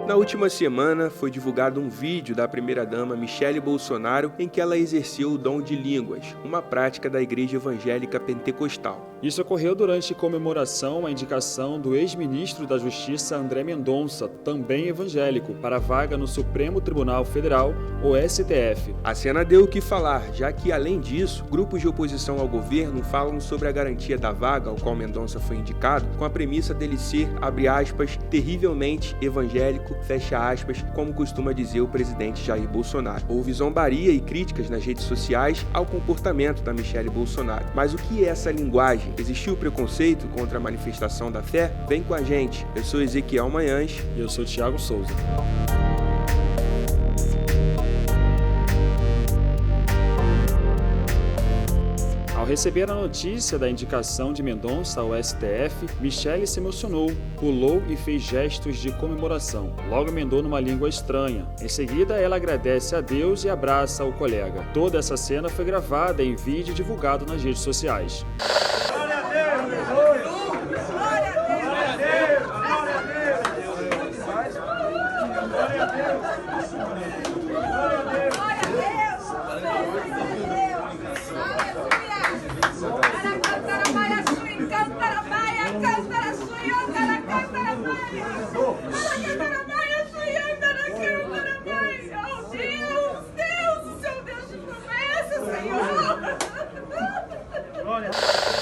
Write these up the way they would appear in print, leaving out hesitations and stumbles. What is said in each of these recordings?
Na última semana, foi divulgado um vídeo da primeira-dama Michele Bolsonaro em que ela exerceu o dom de línguas, uma prática da Igreja Evangélica Pentecostal. Isso ocorreu durante comemoração à indicação do ex-ministro da Justiça André Mendonça, também evangélico, para a vaga no Supremo Tribunal Federal, o STF. A cena deu o que falar, já que, além disso, grupos de oposição ao governo falam sobre a garantia da vaga ao qual Mendonça foi indicado, com a premissa dele ser, abre aspas, terrivelmente evangélico, fecha aspas, como costuma dizer o presidente Jair Bolsonaro. Houve zombaria e críticas nas redes sociais ao comportamento da Michele Bolsonaro. Mas o que é essa linguagem? Existiu preconceito contra a manifestação da fé? Vem com a gente. Eu sou Ezequiel Manhães. E eu sou Thiago Souza. Ao receber a notícia da indicação de Mendonça ao STF, Michele se emocionou, pulou e fez gestos de comemoração. Logo emendou numa língua estranha. Em seguida, ela agradece a Deus e abraça o colega. Toda essa cena foi gravada em vídeo e divulgado nas redes sociais.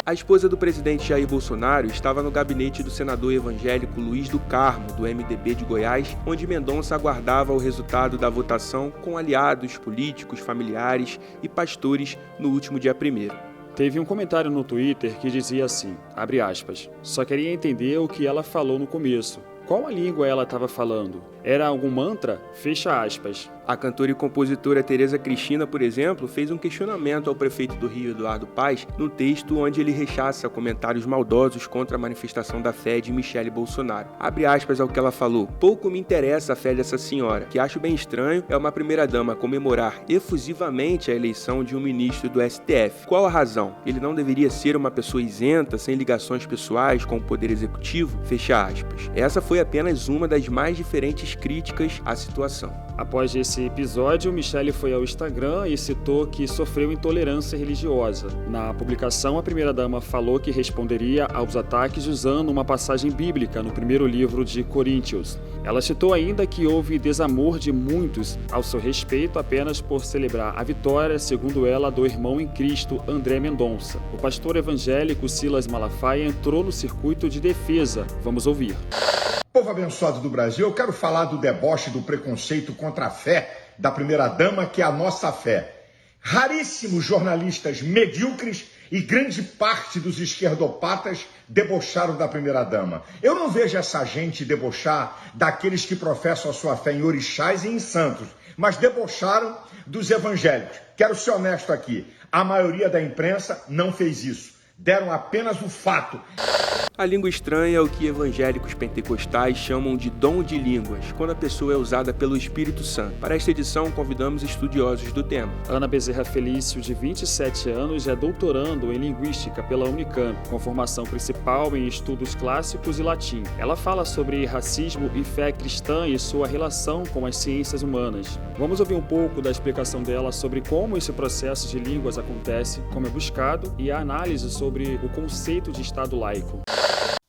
A esposa do presidente Jair Bolsonaro estava no gabinete do senador evangélico Luiz do Carmo, do MDB de Goiás, onde Mendonça aguardava o resultado da votação com aliados, políticos, familiares e pastores no último dia 1º. Teve um comentário no Twitter que dizia assim, abre aspas, só queria entender o que ela falou no começo. Qual a língua ela estava falando? Era algum mantra? Fecha aspas. A cantora e compositora Tereza Cristina, por exemplo, fez um questionamento ao prefeito do Rio, Eduardo Paes, no texto onde ele rechaça comentários maldosos contra a manifestação da fé de Michele Bolsonaro. Abre aspas ao que ela falou. Pouco me interessa a fé dessa senhora. O que acho bem estranho é uma primeira-dama comemorar efusivamente a eleição de um ministro do STF. Qual a razão? Ele não deveria ser uma pessoa isenta, sem ligações pessoais com o poder executivo? Fecha aspas. Essa foi apenas uma das mais diferentes críticas à situação. Após esse episódio, Michele foi ao Instagram e citou que sofreu intolerância religiosa. Na publicação, a primeira-dama falou que responderia aos ataques usando uma passagem bíblica no primeiro livro de Coríntios. Ela citou ainda que houve desamor de muitos ao seu respeito apenas por celebrar a vitória, segundo ela, do irmão em Cristo, André Mendonça. O pastor evangélico Silas Malafaia entrou no circuito de defesa. Vamos ouvir. Povo abençoado do Brasil, eu quero falar do deboche, do preconceito contra a fé da primeira-dama, que é a nossa fé. Raríssimos jornalistas medíocres e grande parte dos esquerdopatas debocharam da primeira-dama. Eu não vejo essa gente debochar daqueles que professam a sua fé em orixás e em santos, mas debocharam dos evangélicos. Quero ser honesto aqui, a maioria da imprensa não fez isso. Deram apenas o fato. A língua estranha é o que evangélicos pentecostais chamam de dom de línguas, quando a pessoa é usada pelo Espírito Santo. Para esta edição, convidamos estudiosos do tema. Ana Bezerra Felício, de 27 anos, é doutorando em Linguística pela Unicamp, com formação principal em estudos clássicos e latim. Ela fala sobre racismo e fé cristã e sua relação com as ciências humanas. Vamos ouvir um pouco da explicação dela sobre como esse processo de línguas acontece, como é buscado, e a análise sobre o conceito de Estado laico.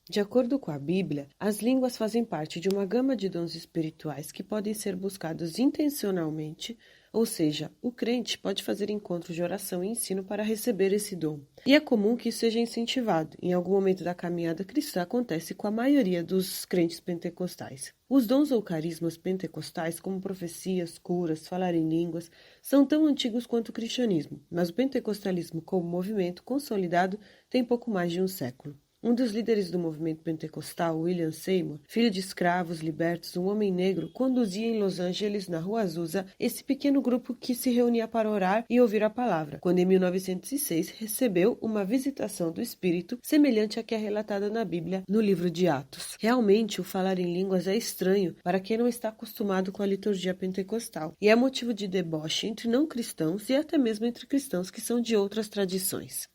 De acordo com a Bíblia, as línguas fazem parte de uma gama de dons espirituais que podem ser buscados intencionalmente, ou seja, o crente pode fazer encontros de oração e ensino para receber esse dom. E é comum que isso seja incentivado. Em algum momento da caminhada cristã acontece com a maioria dos crentes pentecostais. Os dons ou carismas pentecostais, como profecias, curas, falar em línguas, são tão antigos quanto o cristianismo, mas o pentecostalismo como movimento consolidado tem pouco mais de um século. Um dos líderes do movimento pentecostal, William Seymour, filho de escravos libertos, um homem negro, conduzia em Los Angeles, na Rua Azusa, esse pequeno grupo que se reunia para orar e ouvir a palavra, quando em 1906 recebeu uma visitação do Espírito semelhante à que é relatada na Bíblia, no livro de Atos. Realmente, o falar em línguas é estranho para quem não está acostumado com a liturgia pentecostal, e é motivo de deboche entre não cristãos e até mesmo entre cristãos que são de outras tradições.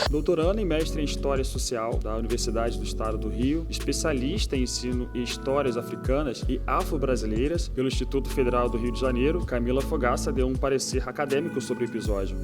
Doutoranda e mestre em História Social da Universidade do Estado do Rio, especialista em ensino e histórias africanas e afro-brasileiras pelo Instituto Federal do Rio de Janeiro, Camila Fogaça deu um parecer acadêmico sobre o episódio.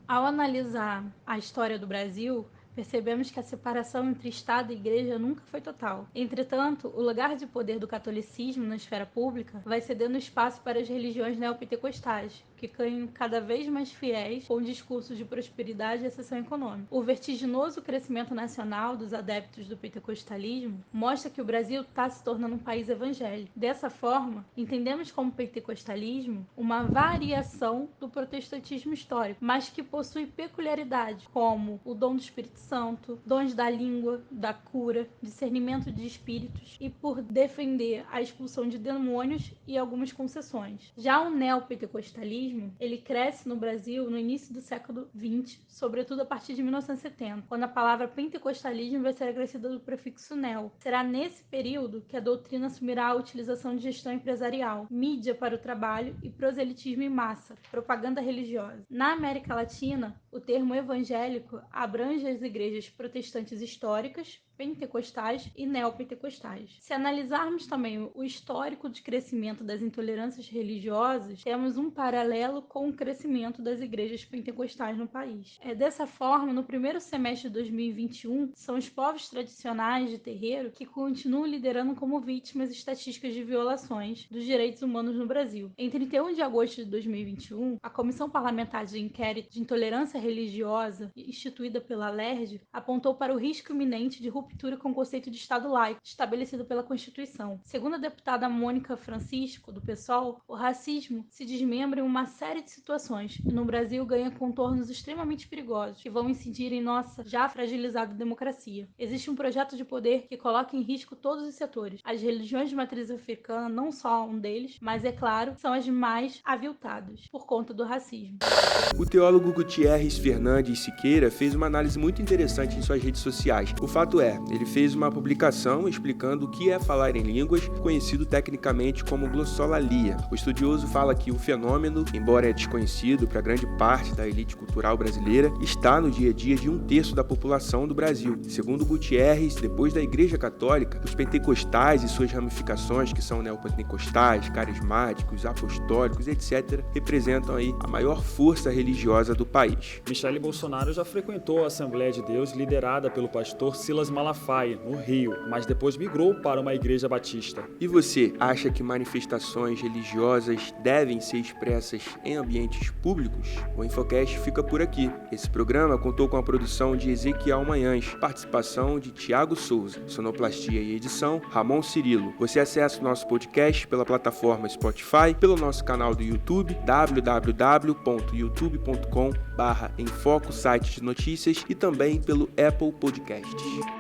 Ao analisar a história do Brasil, percebemos que a separação entre Estado e Igreja nunca foi total. Entretanto, o lugar de poder do catolicismo na esfera pública vai cedendo espaço para as religiões neopentecostais, que ganham cada vez mais fiéis com discursos de prosperidade e ascensão econômica. O vertiginoso crescimento nacional dos adeptos do pentecostalismo mostra que o Brasil está se tornando um país evangélico. Dessa forma, entendemos como pentecostalismo uma variação do protestantismo histórico, mas que possui peculiaridades como o dom do Espírito Santo, dons da língua, da cura, discernimento de espíritos e por defender a expulsão de demônios e algumas concessões. Já o neopentecostalismo, ele cresce no Brasil no início do século XX, sobretudo a partir de 1970, quando a palavra pentecostalismo vai ser acrescida do prefixo neo. Será nesse período que a doutrina assumirá a utilização de gestão empresarial, mídia para o trabalho e proselitismo em massa, propaganda religiosa. Na América Latina, o termo evangélico abrange as igrejas protestantes históricas, pentecostais e neopentecostais. Se analisarmos também o histórico de crescimento das intolerâncias religiosas, temos um paralelo com o crescimento das igrejas pentecostais no país. Dessa forma, no primeiro semestre de 2021, são os povos tradicionais de terreiro que continuam liderando como vítimas estatísticas de violações dos direitos humanos no Brasil. Em 31 de agosto de 2021, a Comissão Parlamentar de Inquérito de Intolerância Religiosa, instituída pela LERJ, apontou para o risco iminente de ruptura com o conceito de Estado laico, estabelecido pela Constituição. Segundo a deputada Mônica Francisco, do PSOL, o racismo se desmembra em uma série de situações e no Brasil ganha contornos extremamente perigosos que vão incidir em nossa já fragilizada democracia. Existe um projeto de poder que coloca em risco todos os setores. As religiões de matriz africana não só um deles, mas, é claro, são as mais aviltadas por conta do racismo. O teólogo Gutierrez Fernandes Siqueira fez uma análise muito interessante em suas redes sociais. O fato é, ele fez uma publicação explicando o que é falar em línguas, conhecido tecnicamente como glossolalia. O estudioso fala que o fenômeno, embora é desconhecido para grande parte da elite cultural brasileira, está no dia a dia de 1/3 da população do Brasil. Segundo Gutierrez, depois da Igreja Católica, os pentecostais e suas ramificações, que são neopentecostais, carismáticos, apostólicos, etc., representam aí a maior força religiosa do país. Michele Bolsonaro já frequentou a Assembleia de Deus liderada pelo pastor Silas Malafaia, no Rio, mas depois migrou para uma igreja batista. E você, acha que manifestações religiosas devem ser expressas em ambientes públicos? O Infocast fica por aqui. Esse programa contou com a produção de Ezequiel Manhães, participação de Tiago Souza, sonoplastia e edição Ramon Cirilo. Você acessa o nosso podcast pela plataforma Spotify, pelo nosso canal do YouTube, www.youtube.com/enfoco, site de notícias, e também pelo Apple Podcasts.